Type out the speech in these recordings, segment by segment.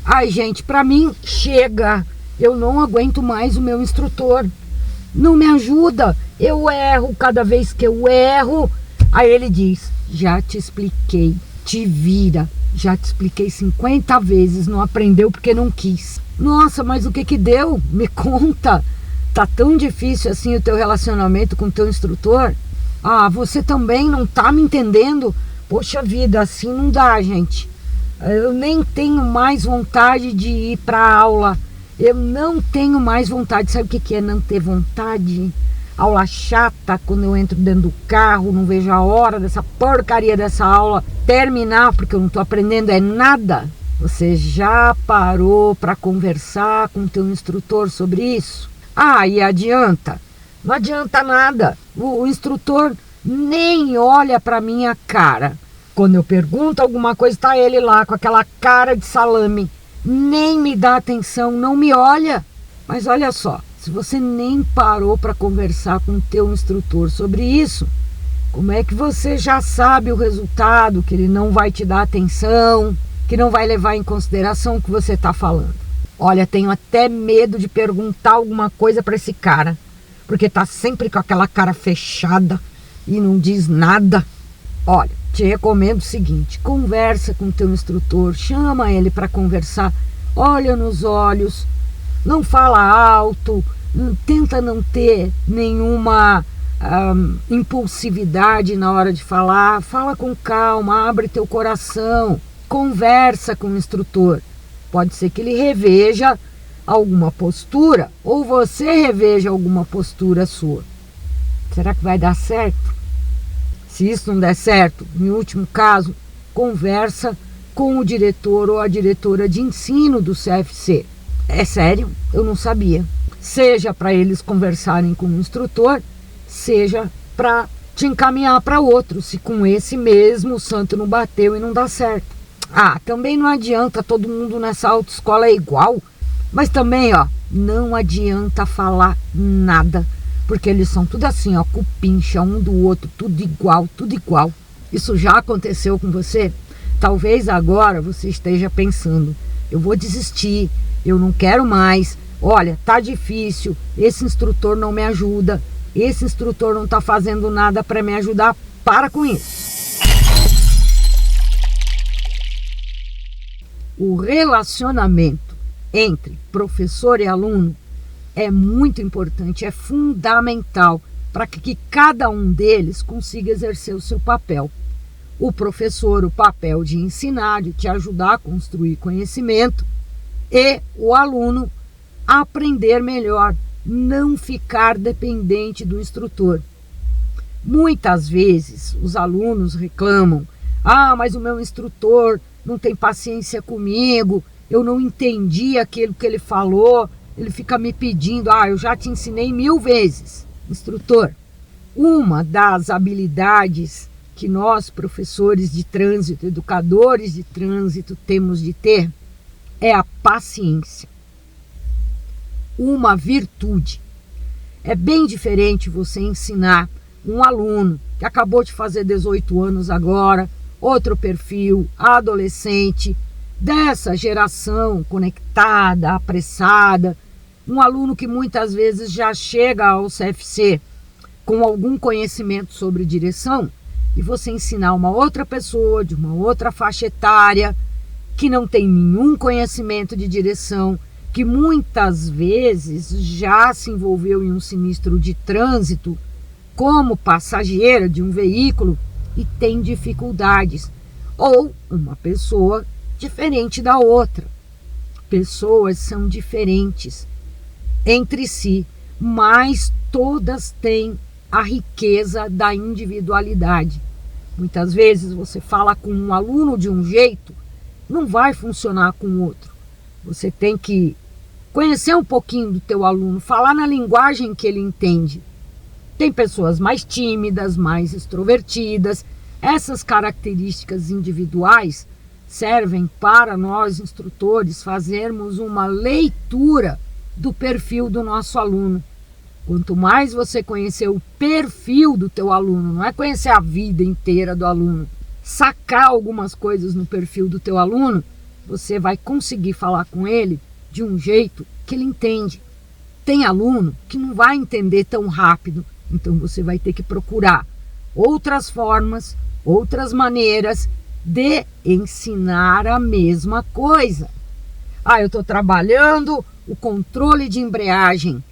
Ai, gente, pra mim, chega. Eu não aguento mais o meu instrutor. Não me ajuda. Eu erro cada vez que eu erro. Aí ele diz, já te expliquei, te vira. Já te expliquei 50 vezes, não aprendeu porque não quis. Nossa, mas o que que deu? Me conta. Tá tão difícil assim o teu relacionamento com o teu instrutor? Ah, você também não tá me entendendo? Poxa vida, assim não dá, gente. Eu nem tenho mais vontade de ir pra aula. Eu não tenho mais vontade. Sabe o que é não ter vontade? Aula chata, quando eu entro dentro do carro, não vejo a hora dessa porcaria dessa aula terminar, porque eu não tô aprendendo nada. Você já parou para conversar com o teu instrutor sobre isso? Ah, e adianta? Não adianta nada. O instrutor nem olha para minha cara. Quando eu pergunto alguma coisa, tá ele lá com aquela cara de salame. Nem me dá atenção, não me olha. Mas olha só, se você nem parou para conversar com o teu instrutor sobre isso, como é que você já sabe o resultado, que ele não vai te dar atenção, que não vai levar em consideração o que você está falando? Olha, tenho até medo de perguntar alguma coisa para esse cara, porque tá sempre com aquela cara fechada e não diz nada. Olha, te recomendo o seguinte, conversa com o teu instrutor, chama ele para conversar, olha nos olhos, não fala alto, tenta não ter nenhuma impulsividade na hora de falar, fala com calma, abre teu coração, conversa com o instrutor. Pode ser que ele reveja alguma postura ou você reveja alguma postura sua. Será que vai dar certo? Se isso não der certo, em último caso, conversa com o diretor ou a diretora de ensino do CFC. É sério? Eu não sabia. Seja para eles conversarem com o instrutor, seja para te encaminhar para outro, se com esse mesmo o santo não bateu e não dá certo. Ah, também não adianta, todo mundo nessa autoescola é igual, mas também, ó, não adianta falar nada, porque eles são tudo assim, ó, cupincha um do outro, tudo igual, tudo igual. Isso já aconteceu com você? Talvez agora você esteja pensando, eu vou desistir, eu não quero mais, olha, tá difícil, esse instrutor não me ajuda, esse instrutor não tá fazendo nada para me ajudar, para com isso. O relacionamento entre professor e aluno é muito importante, é fundamental para que cada um deles consiga exercer o seu papel. O professor, o papel de ensinar, de te ajudar a construir conhecimento, e o aluno aprender melhor, não ficar dependente do instrutor. Muitas vezes os alunos reclamam, mas o meu instrutor não tem paciência comigo, eu não entendi aquilo que ele falou, ele fica me pedindo, eu já te ensinei 1000 vezes. Instrutor, uma das habilidades que nós, professores de trânsito, educadores de trânsito, temos de ter é a paciência. Uma virtude. É bem diferente você ensinar um aluno que acabou de fazer 18 anos agora, outro perfil, adolescente, dessa geração conectada, apressada, um aluno que muitas vezes já chega ao CFC com algum conhecimento sobre direção, e você ensinar uma outra pessoa de uma outra faixa etária que não tem nenhum conhecimento de direção, que muitas vezes já se envolveu em um sinistro de trânsito como passageira de um veículo e tem dificuldades, ou uma pessoa diferente da outra. Pessoas são diferentes entre si, mas todas têm a riqueza da individualidade. Muitas vezes você fala com um aluno de um jeito, não vai funcionar com o outro. Você tem que conhecer um pouquinho do teu aluno, falar na linguagem que ele entende. Tem pessoas mais tímidas, mais extrovertidas. Essas características individuais servem para nós, instrutores, fazermos uma leitura do perfil do nosso aluno. Quanto mais você conhecer o perfil do teu aluno, não é conhecer a vida inteira do aluno, sacar algumas coisas no perfil do teu aluno, você vai conseguir falar com ele de um jeito que ele entende. Tem aluno que não vai entender tão rápido, então você vai ter que procurar outras formas, outras maneiras de ensinar a mesma coisa. Eu estou trabalhando o controle de embreagem.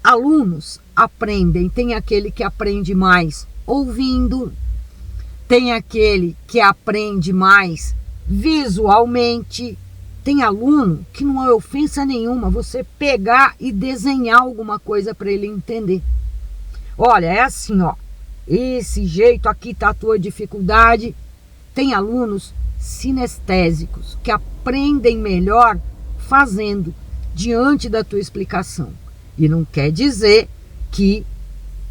Alunos aprendem, tem aquele que aprende mais ouvindo, tem aquele que aprende mais visualmente. Tem aluno que não é ofensa nenhuma você pegar e desenhar alguma coisa para ele entender. Olha, é assim, ó. Esse jeito aqui está a tua dificuldade. Tem alunos sinestésicos que aprendem melhor fazendo, diante da tua explicação. E não quer dizer que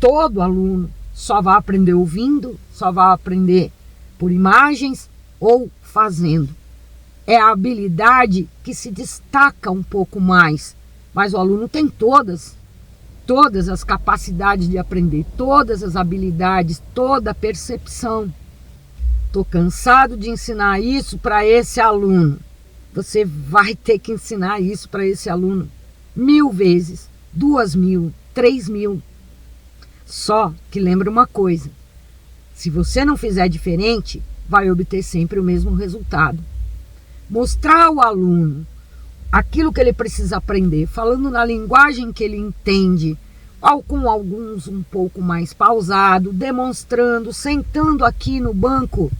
todo aluno só vai aprender ouvindo, só vai aprender por imagens ou fazendo. É a habilidade que se destaca um pouco mais, mas o aluno tem todas as capacidades de aprender, todas as habilidades, toda a percepção. Estou cansado de ensinar isso para esse aluno. Você vai ter que ensinar isso para esse aluno 1000 vezes, 2000, 3000. Só que lembra uma coisa, se você não fizer diferente, vai obter sempre o mesmo resultado. Mostrar ao aluno aquilo que ele precisa aprender, falando na linguagem que ele entende, com alguns um pouco mais pausado, demonstrando, sentando aqui no banco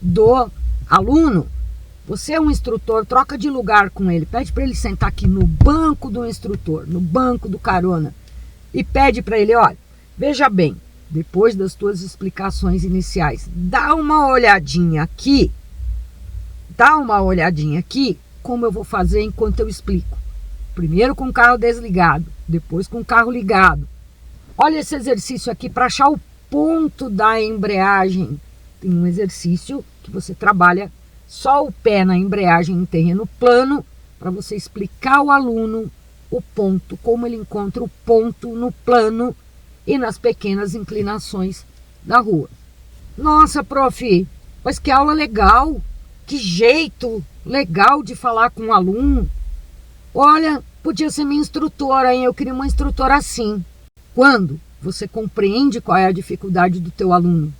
do aluno. Você é um instrutor, troca de lugar com ele, pede para ele sentar aqui no banco do instrutor, no banco do carona, e pede para ele, olha, veja bem, depois das tuas explicações iniciais, dá uma olhadinha aqui como eu vou fazer enquanto eu explico. Primeiro com o carro desligado, depois com o carro ligado. Olha esse exercício aqui para achar o ponto da embreagem. Tem um exercício que você trabalha só o pé na embreagem em terreno plano, para você explicar ao aluno o ponto, como ele encontra o ponto no plano e nas pequenas inclinações da rua. Nossa, prof, mas que aula legal! Que jeito legal de falar com o aluno. Olha, podia ser minha instrutora, hein? Eu queria uma instrutora assim. Quando você compreende qual é a dificuldade do teu aluno,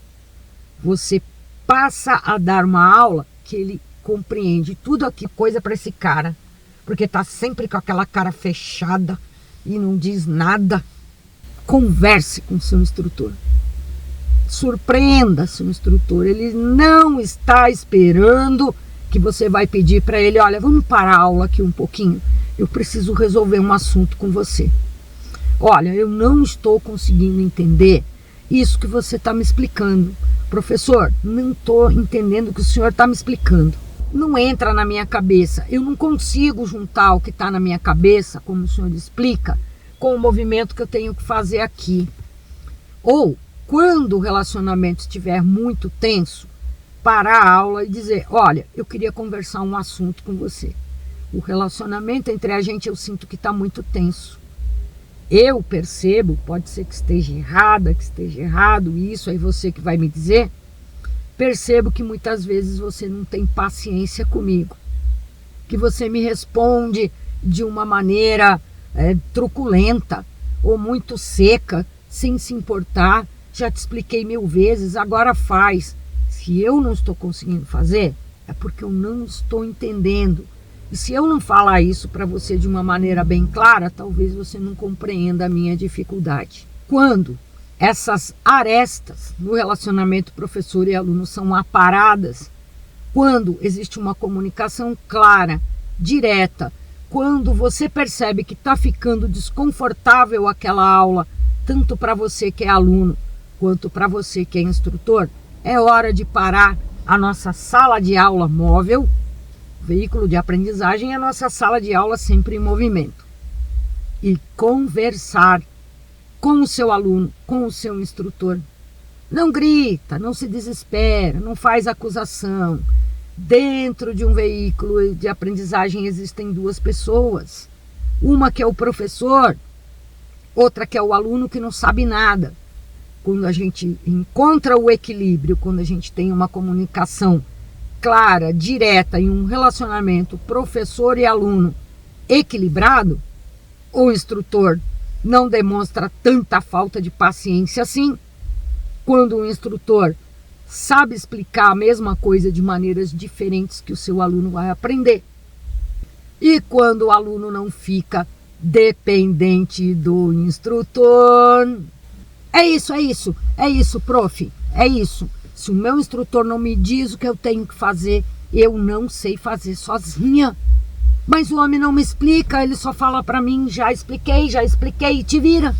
você passa a dar uma aula que ele compreende tudo aqui, coisa para esse cara, porque tá sempre com aquela cara fechada e não diz nada. Converse com seu instrutor. Surpreenda seu instrutor. Ele não está esperando que você vai pedir para ele, olha, vamos parar a aula aqui um pouquinho. Eu preciso resolver um assunto com você. Olha, eu não estou conseguindo entender isso que você está me explicando. Professor, não estou entendendo o que o senhor está me explicando. Não entra na minha cabeça. Eu não consigo juntar o que está na minha cabeça, como o senhor explica, com o movimento que eu tenho que fazer aqui. Ou, quando o relacionamento estiver muito tenso, parar a aula e dizer, olha, eu queria conversar um assunto com você. O relacionamento entre a gente eu sinto que está muito tenso. Eu percebo, pode ser que esteja errada, que esteja errado, isso aí você que vai me dizer. Percebo que muitas vezes você não tem paciência comigo. Que você me responde de uma maneira truculenta ou muito seca, sem se importar. Já te expliquei 1000 vezes, agora faz. Se eu não estou conseguindo fazer, é porque eu não estou entendendo. E se eu não falar isso para você de uma maneira bem clara, talvez você não compreenda a minha dificuldade. Quando essas arestas no relacionamento professor e aluno são aparadas, quando existe uma comunicação clara, direta, quando você percebe que está ficando desconfortável aquela aula, tanto para você que é aluno, quanto para você que é instrutor, é hora de parar a nossa sala de aula móvel. Veículo de aprendizagem é a nossa sala de aula sempre em movimento. E conversar com o seu aluno, com o seu instrutor. Não grita, não se desespera, não faz acusação. Dentro de um veículo de aprendizagem existem 2 pessoas. Uma que é o professor, outra que é o aluno que não sabe nada. Quando a gente encontra o equilíbrio, quando a gente tem uma comunicação clara, direta e um relacionamento professor e aluno equilibrado, o instrutor não demonstra tanta falta de paciência assim. Quando o instrutor sabe explicar a mesma coisa de maneiras diferentes que o seu aluno vai aprender. E quando o aluno não fica dependente do instrutor. É isso, prof. É isso. Se o meu instrutor não me diz o que eu tenho que fazer, eu não sei fazer sozinha. Mas o homem não me explica, ele só fala para mim, já expliquei, e te vira.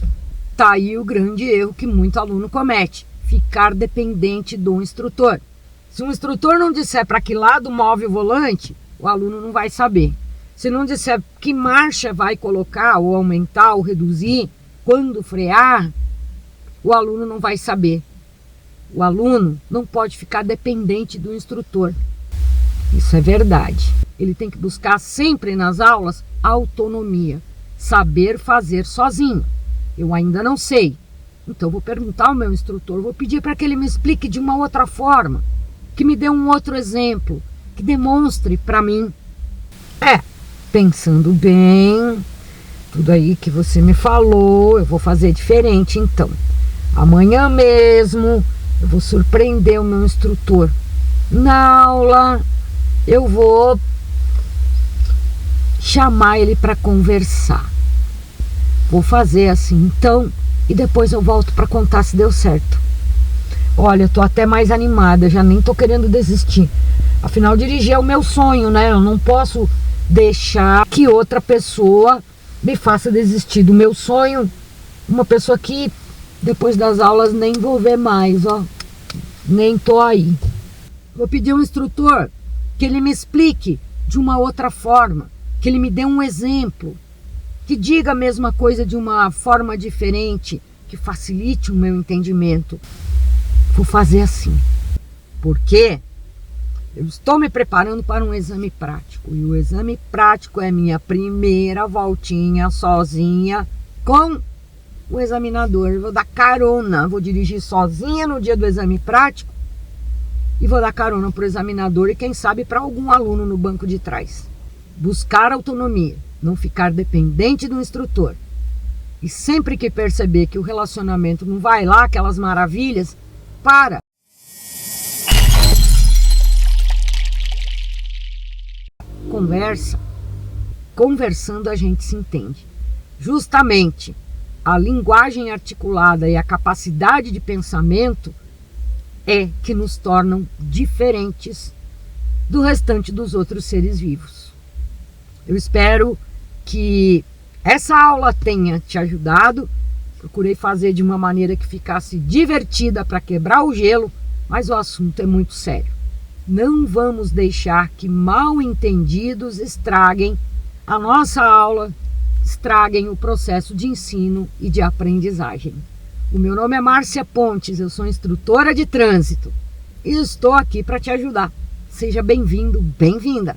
Tá aí o grande erro que muito aluno comete, ficar dependente do instrutor. Se o instrutor não disser para que lado move o volante, o aluno não vai saber. Se não disser que marcha vai colocar, ou aumentar, ou reduzir, quando frear, o aluno não vai saber. O aluno não pode ficar dependente do instrutor. Isso é verdade. Ele tem que buscar sempre nas aulas autonomia, saber fazer sozinho. Eu ainda não sei. Então vou perguntar ao meu instrutor, vou pedir para que ele me explique de uma outra forma, que me dê um outro exemplo, que demonstre para mim. Pensando bem, tudo aí que você me falou, eu vou fazer diferente então. Amanhã mesmo eu vou surpreender o meu instrutor. Na aula eu vou chamar ele para conversar. Vou fazer assim então e depois eu volto para contar se deu certo. Olha, eu tô até mais animada, já nem tô querendo desistir. Afinal, dirigir é o meu sonho, né? Eu não posso deixar que outra pessoa me faça desistir do meu sonho. Uma pessoa que depois das aulas nem vou ver mais, ó. Nem tô aí. Vou pedir ao instrutor que ele me explique de uma outra forma, que ele me dê um exemplo, que diga a mesma coisa de uma forma diferente, que facilite o meu entendimento. Vou fazer assim. Por quê? Eu estou me preparando para um exame prático. E o exame prático é minha primeira voltinha sozinha com o examinador. Eu vou dar carona. Vou dirigir sozinha no dia do exame prático. E vou dar carona para o examinador e quem sabe para algum aluno no banco de trás. Buscar autonomia. Não ficar dependente do instrutor. E sempre que perceber que o relacionamento não vai lá, aquelas maravilhas, para. Conversando a gente se entende. Justamente a linguagem articulada e a capacidade de pensamento é que nos tornam diferentes do restante dos outros seres vivos. Eu espero que essa aula tenha te ajudado. Procurei fazer de uma maneira que ficasse divertida para quebrar o gelo, mas o assunto é muito sério. Não vamos deixar que mal-entendidos estraguem a nossa aula, estraguem o processo de ensino e de aprendizagem. O meu nome é Márcia Pontes, eu sou instrutora de trânsito e estou aqui para te ajudar. Seja bem-vindo, bem-vinda!